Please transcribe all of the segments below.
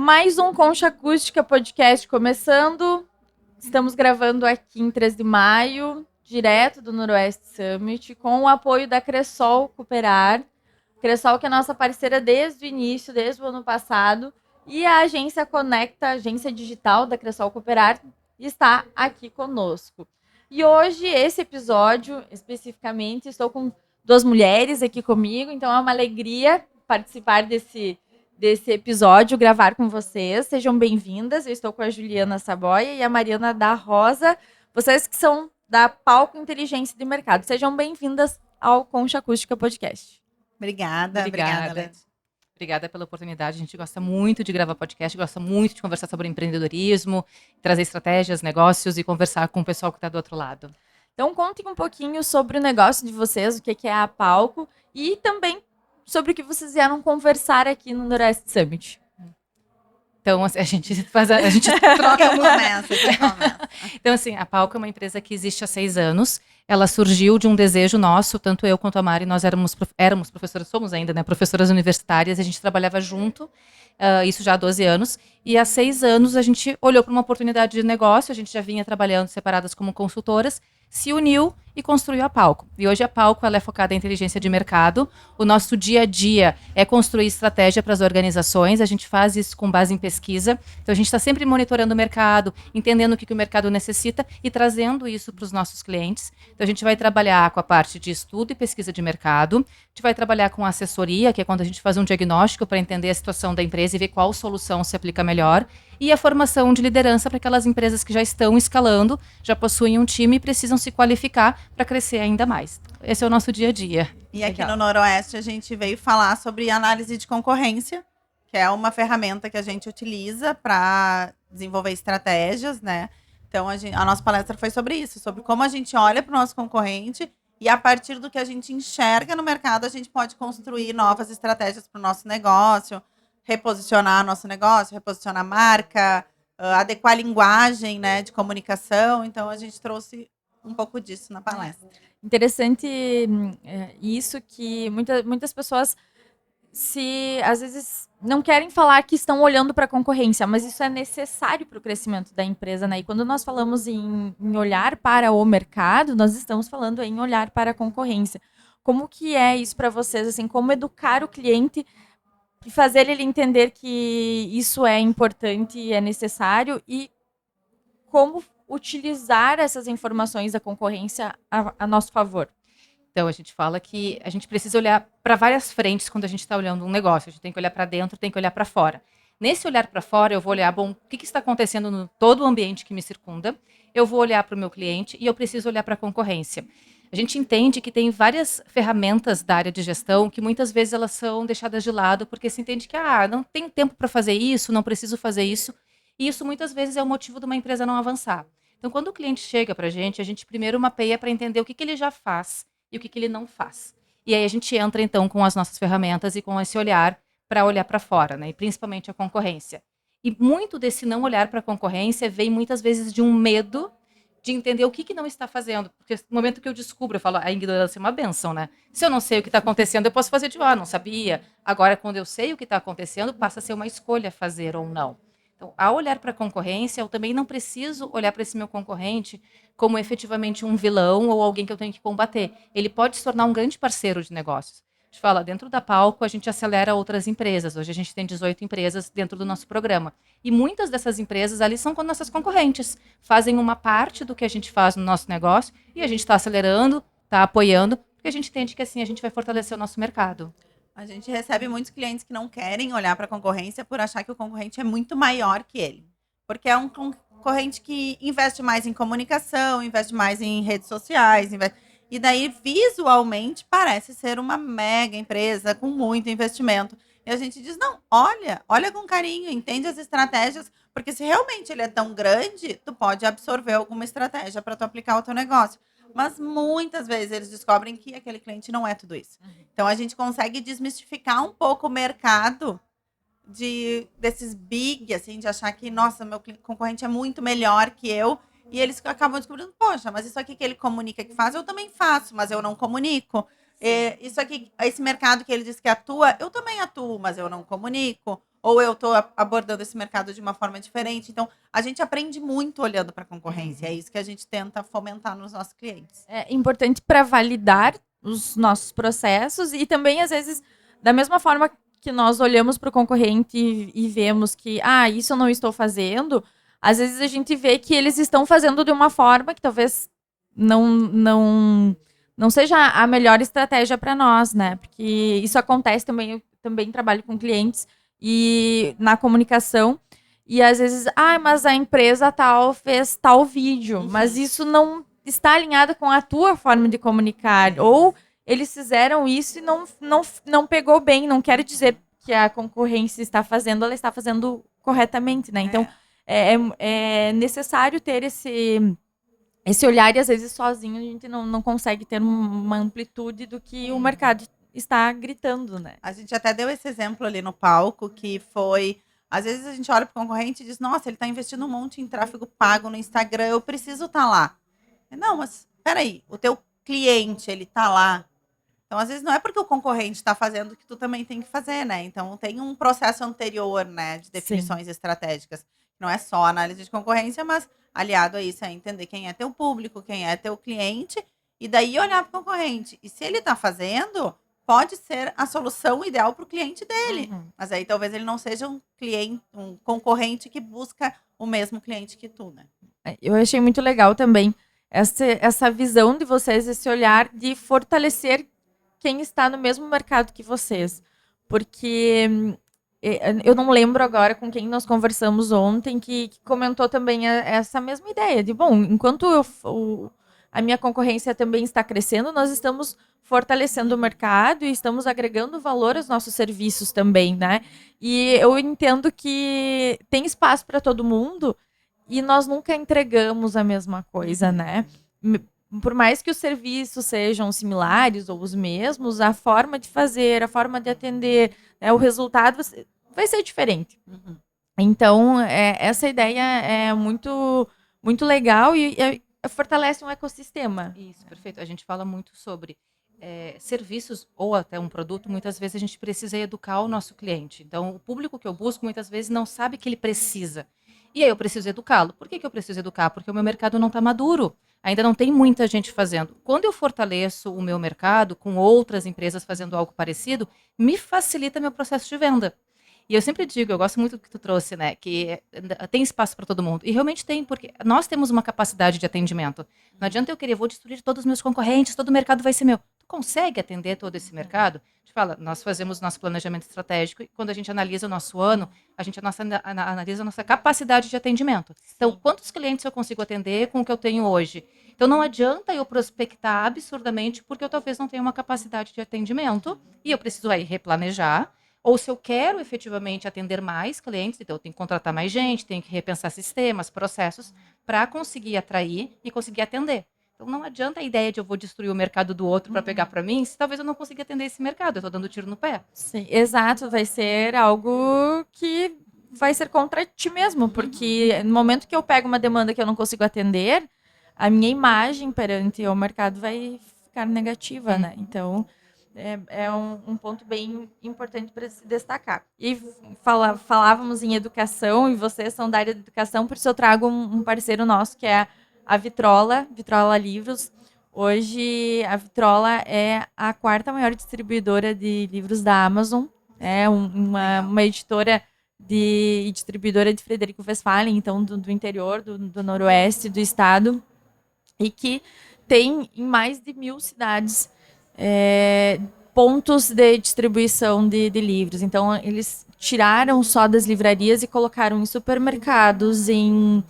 Mais um Concha Acústica Podcast começando. Estamos gravando aqui em 3 de maio, direto do Noroeste Summit, com o apoio da Cressol Cooperar. Cressol que é nossa parceira desde o início, desde o ano passado. E a agência Conecta, a agência digital da Cressol Cooperar, está aqui conosco. E hoje, esse episódio, especificamente, estou com 2 mulheres aqui comigo, então é uma alegria participar desse episódio, gravar com vocês. Sejam bem-vindas. Eu estou com a Juliana Saboia e a Mariana da Rosa, vocês que são da Palco Inteligência de Mercado. Sejam bem-vindas ao Concha Acústica Podcast. Obrigada, Leti. Obrigada pela oportunidade. A gente gosta muito de gravar podcast, gosta muito de conversar sobre empreendedorismo, trazer estratégias, negócios e conversar com o pessoal que está do outro lado. Então, contem um pouquinho sobre o negócio de vocês, o que é a Palco e também sobre o que vocês vieram conversar aqui no Noroeste Summit. Então, a gente troca muito. Começa. Então, assim, a Palco é uma empresa que existe há 6 anos. Ela surgiu de um desejo nosso, tanto eu quanto a Mari, nós éramos professoras, somos ainda, né, professoras universitárias, a gente trabalhava junto, isso já há 12 anos, e há 6 anos a gente olhou para uma oportunidade de negócio, a gente já vinha trabalhando separadas como consultoras, se uniu e construiu a Palco. E hoje a Palco ela é focada em inteligência de mercado. O nosso dia a dia é construir estratégia para as organizações. A gente faz isso com base em pesquisa. Então a gente está sempre monitorando o mercado, entendendo o que o mercado necessita e trazendo isso para os nossos clientes. Então a gente vai trabalhar com a parte de estudo e pesquisa de mercado. A gente vai trabalhar com assessoria, que é quando a gente faz um diagnóstico para entender a situação da empresa e ver qual solução se aplica melhor. E a formação de liderança para aquelas empresas que já estão escalando, já possuem um time e precisam se qualificar para crescer ainda mais. Esse é o nosso dia a dia. E aqui no Noroeste a gente veio falar sobre análise de concorrência, que é uma ferramenta que a gente utiliza para desenvolver estratégias, né? Então a nossa palestra foi sobre isso, sobre como a gente olha para o nosso concorrente e a partir do que a gente enxerga no mercado, a gente pode construir novas estratégias para o nosso negócio, reposicionar nosso negócio, reposicionar a marca, adequar a linguagem, né, de comunicação. Então, a gente trouxe um pouco disso na palestra. Interessante isso que muitas pessoas às vezes não querem falar que estão olhando para a concorrência, mas isso é necessário para o crescimento da empresa, né? E quando nós falamos em olhar para o mercado, nós estamos falando em olhar para a concorrência. Como que é isso para vocês, assim, como educar o cliente e fazer ele entender que isso é importante e é necessário e como utilizar essas informações da concorrência a nosso favor? Então, a gente fala que a gente precisa olhar para várias frentes quando a gente está olhando um negócio. A gente tem que olhar para dentro, tem que olhar para fora. Nesse olhar para fora, eu vou olhar, bom, o que está acontecendo no todo o ambiente que me circunda. Eu vou olhar para o meu cliente e eu preciso olhar para a concorrência. A gente entende que tem várias ferramentas da área de gestão que muitas vezes elas são deixadas de lado porque se entende que não tenho tempo para fazer isso, não preciso fazer isso. E isso muitas vezes é o motivo de uma empresa não avançar. Então, quando o cliente chega para a gente primeiro mapeia para entender o que ele já faz e o que ele não faz. E aí a gente entra, então, com as nossas ferramentas e com esse olhar para fora, né? E principalmente a concorrência. E muito desse não olhar para a concorrência vem muitas vezes de um medo de entender o que não está fazendo. Porque no momento que eu descubro, eu falo, a ignorância é uma bênção, né? Se eu não sei o que está acontecendo, eu posso fazer de, não sabia. Agora, quando eu sei o que está acontecendo, passa a ser uma escolha fazer ou não. Então, ao olhar para a concorrência, eu também não preciso olhar para esse meu concorrente como efetivamente um vilão ou alguém que eu tenho que combater. Ele pode se tornar um grande parceiro de negócios. A gente fala, dentro da Palco, a gente acelera outras empresas. Hoje a gente tem 18 empresas dentro do nosso programa. E muitas dessas empresas ali são nossas concorrentes. Fazem uma parte do que a gente faz no nosso negócio e a gente está acelerando, está apoiando, porque a gente entende que assim a gente vai fortalecer o nosso mercado. A gente recebe muitos clientes que não querem olhar para a concorrência por achar que o concorrente é muito maior que ele. Porque é um concorrente que investe mais em comunicação, investe mais em redes sociais, e daí visualmente parece ser uma mega empresa com muito investimento. E a gente diz, não, olha com carinho, entende as estratégias, porque se realmente ele é tão grande, tu pode absorver alguma estratégia para tu aplicar ao teu negócio. Mas muitas vezes eles descobrem que aquele cliente não é tudo isso. Então a gente consegue desmistificar um pouco o mercado desses big, assim, de achar que, nossa, meu concorrente é muito melhor que eu. E eles acabam descobrindo, poxa, mas isso aqui que ele comunica que faz, eu também faço, mas eu não comunico. Isso aqui, esse mercado que ele diz que atua, eu também atuo, mas eu não comunico. ou eu estou abordando esse mercado de uma forma diferente. Então, a gente aprende muito olhando para a concorrência. É isso que a gente tenta fomentar nos nossos clientes. É importante para validar os nossos processos e também, às vezes, da mesma forma que nós olhamos para o concorrente e vemos que, isso eu não estou fazendo, às vezes a gente vê que eles estão fazendo de uma forma que talvez não seja a melhor estratégia para nós, né? Porque isso acontece também, eu também trabalho com clientes e na comunicação, e às vezes, mas a empresa tal fez tal vídeo, mas isso não está alinhado com a tua forma de comunicar, ou eles fizeram isso e não pegou bem, não quer dizer que a concorrência está fazendo, ela está fazendo corretamente, né? Então, é necessário ter esse olhar, e às vezes sozinho a gente não consegue ter uma amplitude do que o mercado está gritando, né? A gente até deu esse exemplo ali no palco, que foi... Às vezes a gente olha para o concorrente e diz, nossa, ele está investindo um monte em tráfego pago no Instagram, eu preciso estar lá. Não, mas peraí, o teu cliente, ele está lá. Então, às vezes, não é porque o concorrente está fazendo que tu também tem que fazer, né? Então, tem um processo anterior, né, de definições estratégicas. Não é só análise de concorrência, mas aliado a isso é entender quem é teu público, quem é teu cliente, e daí olhar para o concorrente. E se ele está fazendo, pode ser a solução ideal para o cliente dele. Mas aí talvez ele não seja um concorrente que busca o mesmo cliente que tu, né? Eu achei muito legal também essa visão de vocês, esse olhar de fortalecer quem está no mesmo mercado que vocês. Porque eu não lembro agora com quem nós conversamos ontem que comentou também essa mesma ideia de, bom, enquanto a minha concorrência também está crescendo, nós estamos fortalecendo o mercado e estamos agregando valor aos nossos serviços também, né? E eu entendo que tem espaço para todo mundo e nós nunca entregamos a mesma coisa, né? Por mais que os serviços sejam similares ou os mesmos, a forma de fazer, a forma de atender, o resultado vai ser diferente. Então, essa ideia é muito, muito legal e fortalece um ecossistema. Isso, perfeito. A gente fala muito sobre serviços ou até um produto. Muitas vezes a gente precisa educar o nosso cliente. Então, o público que eu busco muitas vezes não sabe que ele precisa. E aí eu preciso educá-lo. Por que eu preciso educar? Porque o meu mercado não está maduro. Ainda não tem muita gente fazendo. Quando eu fortaleço o meu mercado com outras empresas fazendo algo parecido, me facilita meu processo de venda. E eu sempre digo, eu gosto muito do que tu trouxe, né? Que tem espaço para todo mundo. E realmente tem, porque nós temos uma capacidade de atendimento. Não adianta eu querer, vou destruir todos os meus concorrentes, todo o mercado vai ser meu. Tu consegue atender todo esse mercado? A gente fala, nós fazemos nosso planejamento estratégico e quando a gente analisa o nosso ano, a gente analisa a nossa capacidade de atendimento. Então, quantos clientes eu consigo atender com o que eu tenho hoje? Então, não adianta eu prospectar absurdamente porque eu talvez não tenha uma capacidade de atendimento e eu preciso aí replanejar. Ou se eu quero efetivamente atender mais clientes, então eu tenho que contratar mais gente, tenho que repensar sistemas, processos, para conseguir atrair e conseguir atender. Então não adianta a ideia de eu vou destruir o mercado do outro para pegar para mim, se talvez eu não consiga atender esse mercado, eu estou dando tiro no pé. Sim, exato, vai ser algo que vai ser contra ti mesmo, porque no momento que eu pego uma demanda que eu não consigo atender, a minha imagem perante o mercado vai ficar negativa, né? Então... É um ponto bem importante para se destacar. E falávamos em educação, e vocês são da área de educação, por isso eu trago um parceiro nosso, que é a Vitrola Livros. Hoje, a Vitrola é a 4ª maior distribuidora de livros da Amazon. É uma editora e distribuidora de Frederico Westphalen, então do interior, do noroeste do estado, e que tem em mais de 1.000 cidades pontos de distribuição de livros. Então, eles tiraram só das livrarias e colocaram em supermercados, em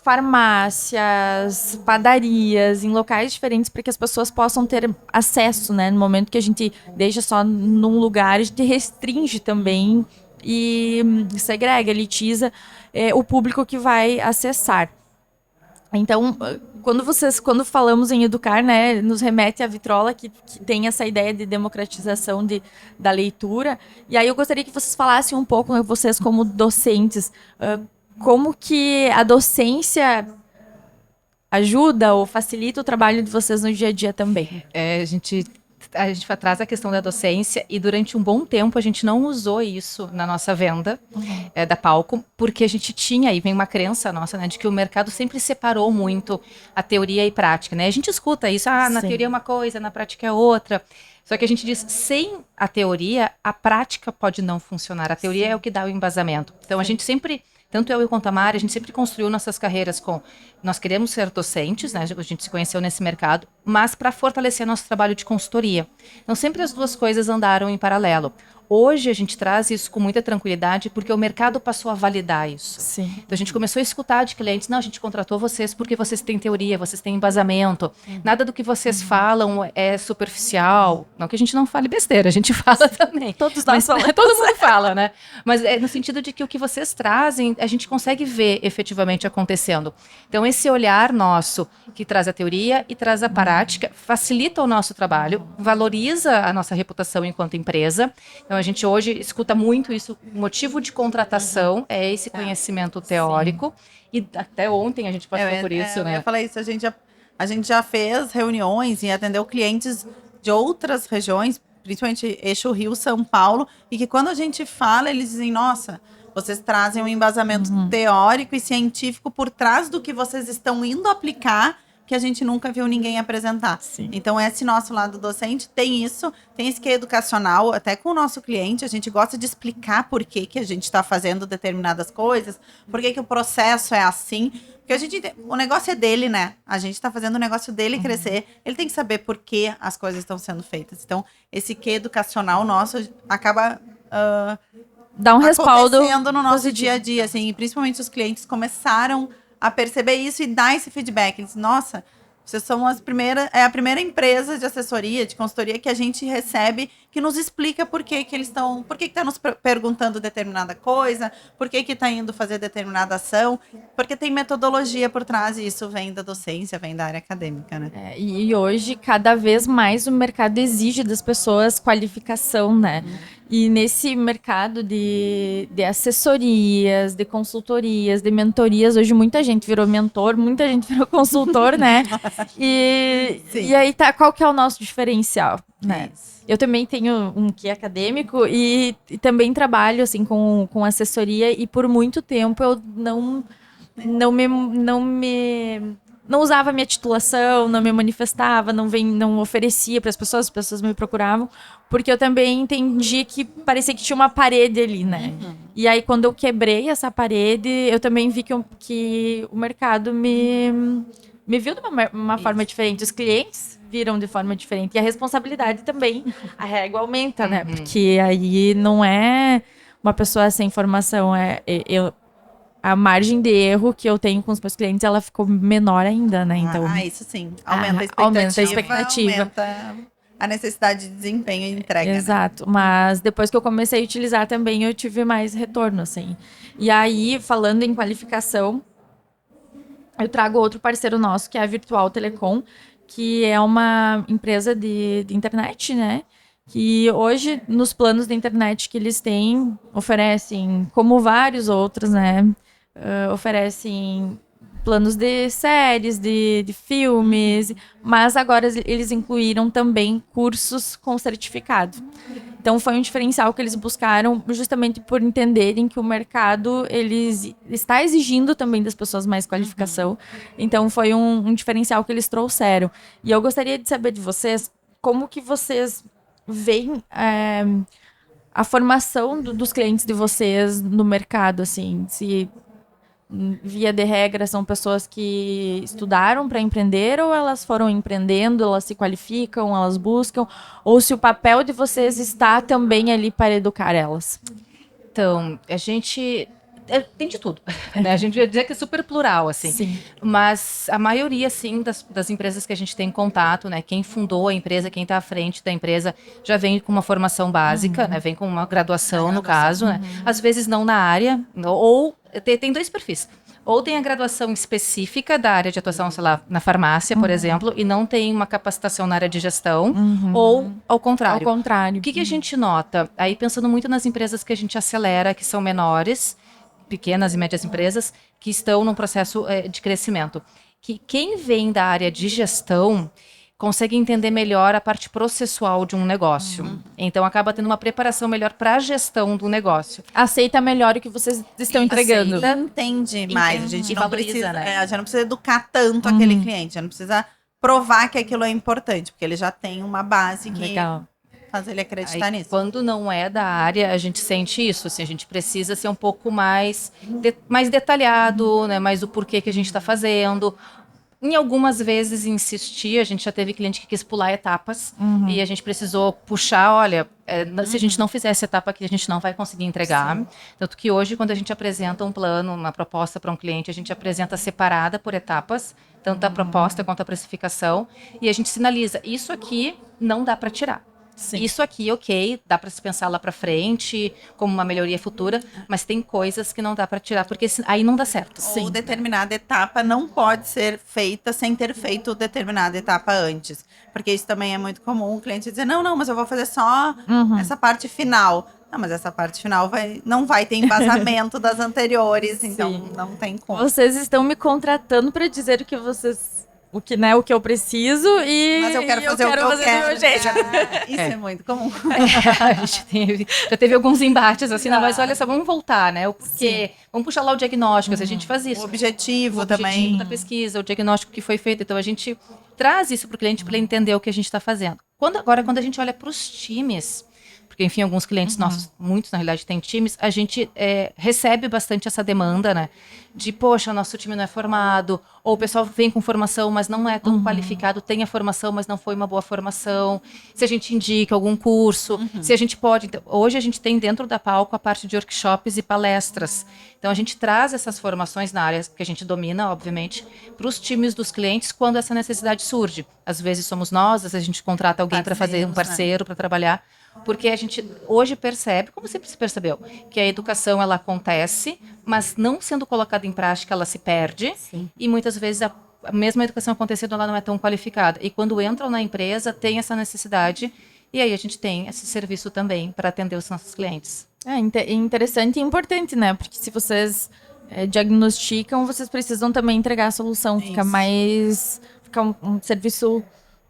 farmácias, padarias, em locais diferentes, para que as pessoas possam ter acesso, né? No momento que a gente deixa só num lugar, a gente restringe também e segrega, elitiza o público que vai acessar. Então, quando falamos em educar, né, nos remete à Vitrola, que tem essa ideia de democratização da leitura. E aí eu gostaria que vocês falassem um pouco, né, vocês como docentes, como que a docência ajuda ou facilita o trabalho de vocês no dia a dia também. A gente a gente traz a questão da docência e durante um bom tempo a gente não usou isso na nossa venda da Palco, porque a gente tinha, aí vem uma crença nossa, né, de que o mercado sempre separou muito a teoria e prática, né? A gente escuta isso, na Sim. teoria é uma coisa, na prática é outra. Só que a gente diz, sem a teoria, a prática pode não funcionar. A teoria é o que dá o embasamento. Então, a gente sempre, tanto eu e o Tamara, a gente sempre construiu nossas carreiras com... Nós queremos ser docentes, né? A gente se conheceu nesse mercado, mas para fortalecer nosso trabalho de consultoria. Então, sempre as duas coisas andaram em paralelo. Hoje, a gente traz isso com muita tranquilidade, porque o mercado passou a validar isso. Sim. Então, a gente começou a escutar de clientes, não, a gente contratou vocês porque vocês têm teoria, vocês têm embasamento. Nada do que vocês falam é superficial. Não que a gente não fale besteira, a gente fala também. Todos nós falamos. Todo mundo fala, né? Mas é no sentido de que o que vocês trazem, a gente consegue ver efetivamente acontecendo. Então, esse olhar nosso, que traz a teoria e traz a prática, facilita o nosso trabalho, valoriza a nossa reputação enquanto empresa. Então, a gente hoje escuta muito isso. O motivo de contratação é esse conhecimento teórico. E até ontem a gente passou por isso, né? Eu falei isso, a gente já fez reuniões e atendeu clientes de outras regiões, principalmente eixo Rio, São Paulo, e que quando a gente fala, eles dizem, nossa, vocês trazem um embasamento teórico e científico por trás do que vocês estão indo aplicar, que a gente nunca viu ninguém apresentar. Sim. Então, esse nosso lado docente tem isso, tem esse que é educacional, até com o nosso cliente, a gente gosta de explicar por que a gente está fazendo determinadas coisas, por que o processo é assim, porque a gente, o negócio é dele, né? A gente está fazendo o negócio dele crescer, ele tem que saber por que as coisas estão sendo feitas. Então, esse que educacional nosso acaba... Dá um respaldo acontecendo no nosso positivo. dia a dia, assim, e principalmente os clientes começaram a perceber isso e dar esse feedback. Eles, nossa, vocês são a primeira empresa de assessoria, de consultoria que a gente recebe que nos explica por que eles estão, por que está nos perguntando determinada coisa, por que está indo fazer determinada ação, porque tem metodologia por trás e isso vem da docência, vem da área acadêmica, né? E hoje, cada vez mais, o mercado exige das pessoas qualificação, né? E nesse mercado de assessorias, de consultorias, de mentorias, hoje muita gente virou mentor, muita gente virou consultor, né? E aí, qual que é o nosso diferencial, né? Eu também tenho um quê acadêmico e também trabalho, assim, com assessoria e por muito tempo eu não usava minha titulação, não me manifestava, não oferecia para as pessoas me procuravam, porque eu também entendi que parecia que tinha uma parede ali, né? E aí, quando eu quebrei essa parede, eu também vi que o mercado me viu de uma forma diferente. Os clientes viram de forma diferente. E a responsabilidade também, a régua aumenta, né? Porque aí não é uma pessoa sem formação, a margem de erro que eu tenho com os meus clientes, ela ficou menor ainda, né? Então, isso sim. Aumenta a expectativa. Aumenta a necessidade de desempenho e entrega. Exato. Né? Mas depois que eu comecei a utilizar também, eu tive mais retorno, assim. E aí, falando em qualificação, eu trago outro parceiro nosso, que é a Virtual Telecom, que é uma empresa de internet, né? Que hoje, nos planos de internet que eles têm, oferecem, como vários outros, né? Oferecem planos de séries, de filmes, mas agora eles incluíram também cursos com certificado. Então, foi um diferencial que eles buscaram justamente por entenderem que o mercado está exigindo também das pessoas mais qualificação. Então, foi um diferencial que eles trouxeram. E eu gostaria de saber de vocês, como que vocês veem a formação dos clientes de vocês no mercado, assim, se... Via de regra, são pessoas que estudaram para empreender ou elas foram empreendendo, elas se qualificam, elas buscam, ou se o papel de vocês está também ali para educar elas? Então, a gente tem de tudo, né? A gente ia dizer que é super plural, assim. Sim. Mas a maioria, sim, das empresas que a gente tem contato, né? Quem fundou a empresa, quem está à frente da empresa, já vem com uma formação básica, né? Vem com uma graduação, no caso, né? Às vezes não na área, ou tem dois perfis. Ou tem a graduação específica da área de atuação, sei lá, na farmácia, por exemplo, e não tem uma capacitação na área de gestão, ou ao contrário. Ao contrário. O que a gente nota? Aí pensando muito nas empresas que a gente acelera, que são menores, pequenas e médias empresas, que estão num processo de crescimento. Que quem vem da área de gestão consegue entender melhor a parte processual de um negócio. Então, acaba tendo uma preparação melhor para a gestão do negócio. Aceita melhor o que vocês estão entregando. Entende mais. A gente E não valoriza, precisa, né? a gente não precisa educar tanto aquele cliente. A gente não precisa provar que aquilo é importante, porque ele já tem uma base que Legal. faz ele acreditar Aí, nisso. quando não é da área, a gente sente isso, assim, a gente precisa ser um pouco mais detalhado, né, mais o porquê que a gente está fazendo. Em algumas vezes insistir, a gente já teve cliente que quis pular etapas e a gente precisou puxar, olha, se a gente não fizer essa etapa aqui, a gente não vai conseguir entregar. Tanto que hoje, quando a gente apresenta um plano, uma proposta para um cliente, a gente apresenta separada por etapas, tanto a proposta quanto a precificação, e a gente sinaliza, isso aqui não dá para tirar. Sim. Isso aqui, ok, dá para se pensar lá para frente, como uma melhoria futura, mas tem coisas que não dá para tirar, porque aí não dá certo. Ou determinada etapa não pode ser feita sem ter feito determinada etapa antes. Porque isso também é muito comum, o cliente dizer, não, mas eu vou fazer só essa parte final. Não, mas essa parte final não vai ter embasamento das anteriores, então não tem como. Vocês estão me contratando para dizer o que vocês... O que eu preciso Mas eu quero fazer o que eu do quero. meu jeito. Isso é muito comum. A gente já teve alguns embates, assim, não, mas olha só, vamos voltar, né? O porquê, vamos puxar lá o diagnóstico, a gente faz isso. O objetivo O também. objetivo da pesquisa, o diagnóstico que foi feito. Então, a gente traz isso para o cliente para ele entender o que a gente está fazendo. Quando a gente olha para os times, porque, enfim, alguns clientes nossos, muitos, na realidade, têm times, a gente recebe bastante essa demanda, né? De, poxa, nosso time não é formado, ou o pessoal vem com formação, mas não é tão qualificado, tem a formação, mas não foi uma boa formação. Se a gente indica algum curso, se a gente pode... Então, hoje a gente tem dentro da Palco a parte de workshops e palestras. Então, a gente traz essas formações na área que a gente domina, obviamente, para os times dos clientes quando essa necessidade surge. Às vezes somos nós, às vezes a gente contrata alguém para fazer, um parceiro para trabalhar, porque a gente hoje percebe, como sempre se percebeu, que a educação ela acontece, mas não sendo colocada em prática ela se perde. E muitas vezes a mesma educação acontecendo ela não é tão qualificada. E quando entram na empresa tem essa necessidade e aí a gente tem esse serviço também para atender os nossos clientes. É interessante e importante, né? Porque se vocês diagnosticam, vocês precisam também entregar a solução. Fica um serviço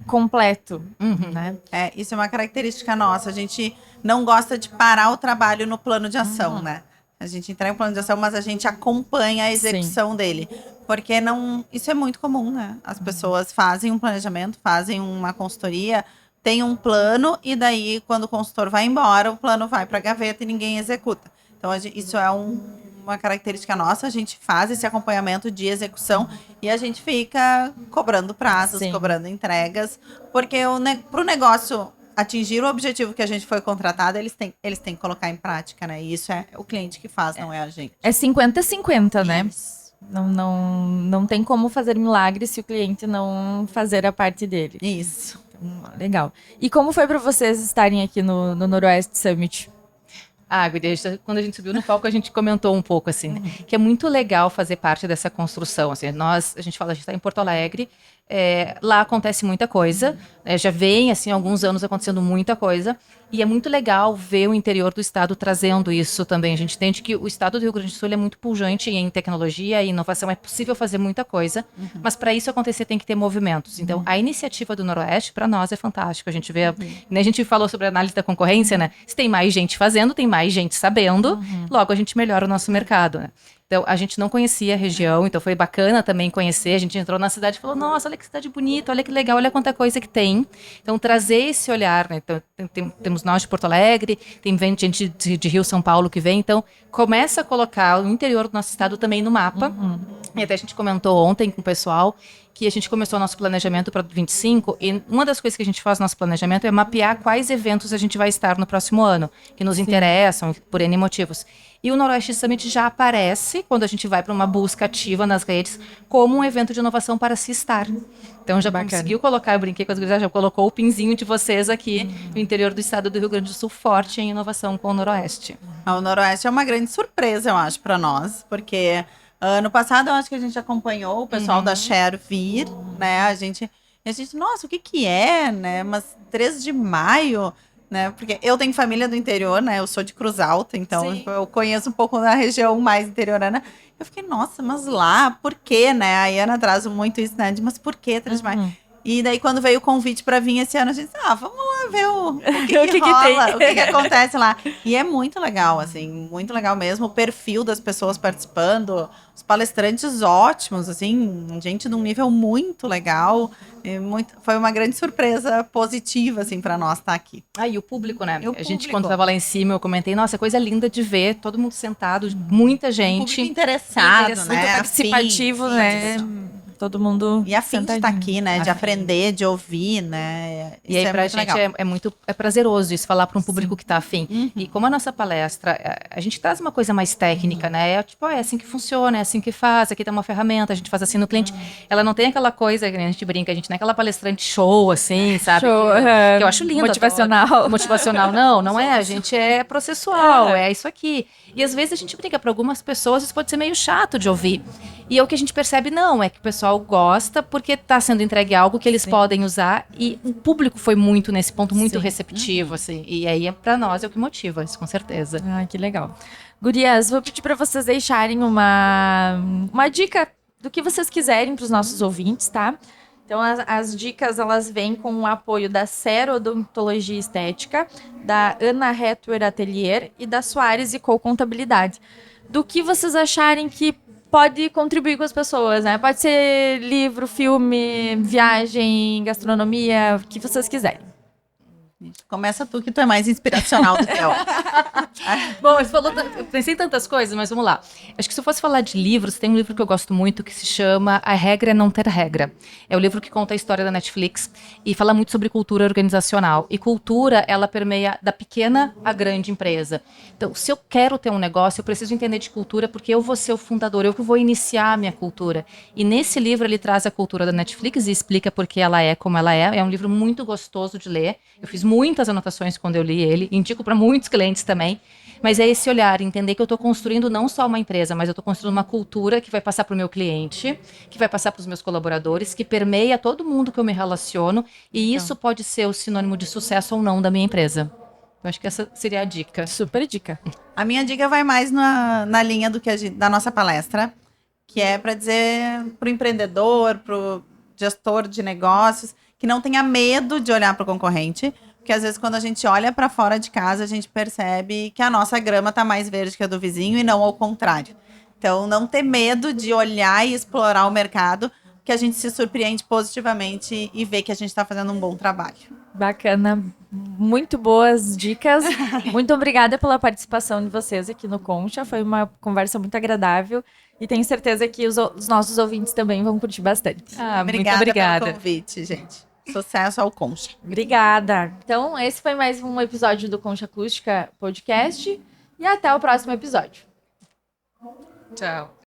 completo, né? Isso é uma característica nossa. A gente não gosta de parar o trabalho no plano de ação, né? A gente entrega o plano de ação, mas a gente acompanha a execução dele. Porque isso é muito comum, né? As pessoas fazem um planejamento, fazem uma consultoria, tem um plano, e daí, quando o consultor vai embora, o plano vai para a gaveta e ninguém executa. Então, isso é uma característica nossa, a gente faz esse acompanhamento de execução e a gente fica cobrando prazos, cobrando entregas, porque para o negócio atingir o objetivo que a gente foi contratado, eles têm que colocar em prática, né? E isso é o cliente que faz, não é a gente. É 50-50, né? Não tem como fazer milagre se o cliente não fazer a parte dele. Isso. Então, legal. E como foi para vocês estarem aqui no Noroeste Summit? Guria, quando a gente subiu no palco, a gente comentou um pouco, assim, né, que é muito legal fazer parte dessa construção, assim, a gente fala, a gente está em Porto Alegre, lá acontece muita coisa, já vem, assim, há alguns anos acontecendo muita coisa, e é muito legal ver o interior do estado trazendo isso também. A gente entende que o estado do Rio Grande do Sul é muito pujante em tecnologia e inovação, é possível fazer muita coisa, mas para isso acontecer tem que ter movimentos. Então, a iniciativa do Noroeste, para nós, é fantástica. A gente vê, né, a gente falou sobre a análise da concorrência, né? Se tem mais gente fazendo, tem mais gente sabendo, logo a gente melhora o nosso mercado, né? Então, a gente não conhecia a região, então foi bacana também conhecer. A gente entrou na cidade e falou, nossa, olha que cidade bonita, olha que legal, olha quanta coisa que tem. Então, trazer esse olhar, né? Então, temos nós de Porto Alegre, tem gente de Rio, São Paulo que vem, então começa a colocar o interior do nosso estado também no mapa. E até a gente comentou ontem com o pessoal que a gente começou o nosso planejamento para 25 e uma das coisas que a gente faz no nosso planejamento é mapear quais eventos a gente vai estar no próximo ano, que nos interessam por N motivos. E o Noroeste Summit já aparece, quando a gente vai para uma busca ativa nas redes, como um evento de inovação para se estar. Então já conseguiu colocar, eu brinquei com as gurias, já colocou o pinzinho de vocês aqui no interior do estado do Rio Grande do Sul, forte em inovação com o Noroeste. O Noroeste é uma grande surpresa, eu acho, para nós, porque ano passado eu acho que a gente acompanhou o pessoal da Share vir, né? A gente, nossa, o que é, né? Mas 3 de maio, né? Porque eu tenho família do interior, né? Eu sou de Cruz Alta, então eu conheço um pouco da região mais interiorana. Eu fiquei, nossa, mas lá, por quê, né? A Ana traz muito isso, né? Mas por que 3 de maio? E daí, quando veio o convite para vir esse ano, a gente disse, vamos lá ver o que, O que rola, tem. o que acontece lá. E é muito legal, assim, muito legal mesmo. O perfil das pessoas participando, os palestrantes ótimos, assim, gente de um nível muito legal. Foi uma grande surpresa positiva, assim, para nós estar aqui. E o público, né? E a gente, quando estava lá em cima, eu comentei, nossa, coisa linda de ver, todo mundo sentado, muita gente. Público interessado, Muito né? participativo, Afim, né? isso. Todo mundo E a fim de estar sentadinho. aqui, né? De aprender, de ouvir, né? E aí, pra gente é prazeroso isso, falar para um público que tá afim. E como a nossa palestra, a gente traz uma coisa mais técnica, né? É assim que funciona, é assim que faz, aqui tem uma ferramenta, a gente faz assim no cliente. Ela não tem aquela coisa, que a gente brinca, a gente não é aquela palestrante show, assim, sabe? Show, que eu acho linda. motivacional. Motivacional, não é. A gente é processual, é isso aqui. E às vezes a gente brinca, para algumas pessoas isso pode ser meio chato de ouvir. E é o que a gente percebe, não, é que o pessoal gosta porque está sendo entregue algo que eles podem usar. E o público foi muito nesse ponto, muito receptivo, assim. E aí, para nós, é o que motiva isso, com certeza. Que legal. Gurias, vou pedir para vocês deixarem uma dica do que vocês quiserem para os nossos ouvintes, tá? Então, as dicas, elas vêm com o apoio da Cero Odontologia Estética, da Ana Hetwer Atelier e da Soares e Co Contabilidade. Do que vocês acharem que pode contribuir com as pessoas, né? Pode ser livro, filme, viagem, gastronomia, o que vocês quiserem. Começa tu, que tu é mais inspiracional do que eu. Bom, você falou, eu pensei em tantas coisas, mas vamos lá. Acho que se eu fosse falar de livros, tem um livro que eu gosto muito que se chama A Regra é Não Ter Regra. É o livro que conta a história da Netflix e fala muito sobre cultura organizacional. E cultura, ela permeia da pequena à grande empresa. Então, se eu quero ter um negócio, eu preciso entender de cultura porque eu vou ser o fundador, eu que vou iniciar a minha cultura. E nesse livro ele traz a cultura da Netflix e explica por que ela é como ela é. É um livro muito gostoso de ler. Eu fiz muitas anotações quando eu li ele, indico para muitos clientes também, mas é esse olhar, entender que eu estou construindo não só uma empresa, mas eu estou construindo uma cultura que vai passar para o meu cliente, que vai passar para os meus colaboradores, que permeia todo mundo que eu me relaciono, e isso pode ser o sinônimo de sucesso ou não da minha empresa. Eu acho que essa seria a dica. Super dica. A minha dica vai mais na linha do que da nossa palestra, que é para dizer para o empreendedor, para o gestor de negócios, que não tenha medo de olhar para o concorrente, porque às vezes quando a gente olha para fora de casa, a gente percebe que a nossa grama está mais verde que a do vizinho e não ao contrário. Então, não ter medo de olhar e explorar o mercado, que a gente se surpreende positivamente e vê que a gente está fazendo um bom trabalho. Bacana. Muito boas dicas. Muito obrigada pela participação de vocês aqui no Concha. Foi uma conversa muito agradável e tenho certeza que os nossos ouvintes também vão curtir bastante. Muito obrigada pelo convite, gente. Sucesso ao Concha. Obrigada. Então, esse foi mais um episódio do Concha Acústica Podcast e até o próximo episódio. Tchau.